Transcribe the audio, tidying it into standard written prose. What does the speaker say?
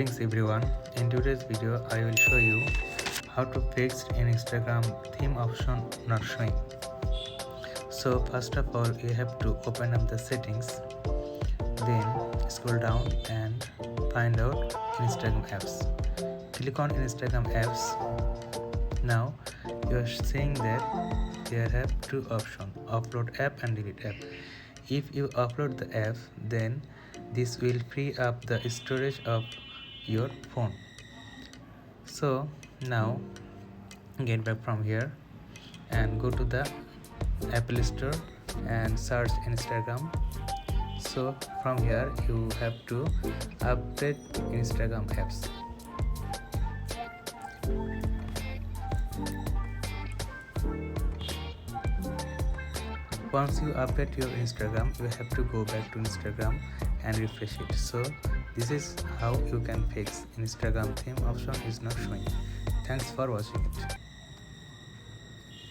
Thanks everyone. In today's video, I will show you how to fix an Instagram theme option not showing. So first of all, you have to open up the settings, then scroll down and find out Instagram apps. Click on Instagram apps. Now you are seeing that there have two options: upload app and delete app. If you upload the app, then this will free up the storage of your phone. So now get back from here and go to the Apple Store and search Instagram. So from here you have to update Instagram apps. Once you update your Instagram, you have to go back to Instagram and refresh it. So this is how you can fix Instagram theme option is not showing. Thanks for watching it.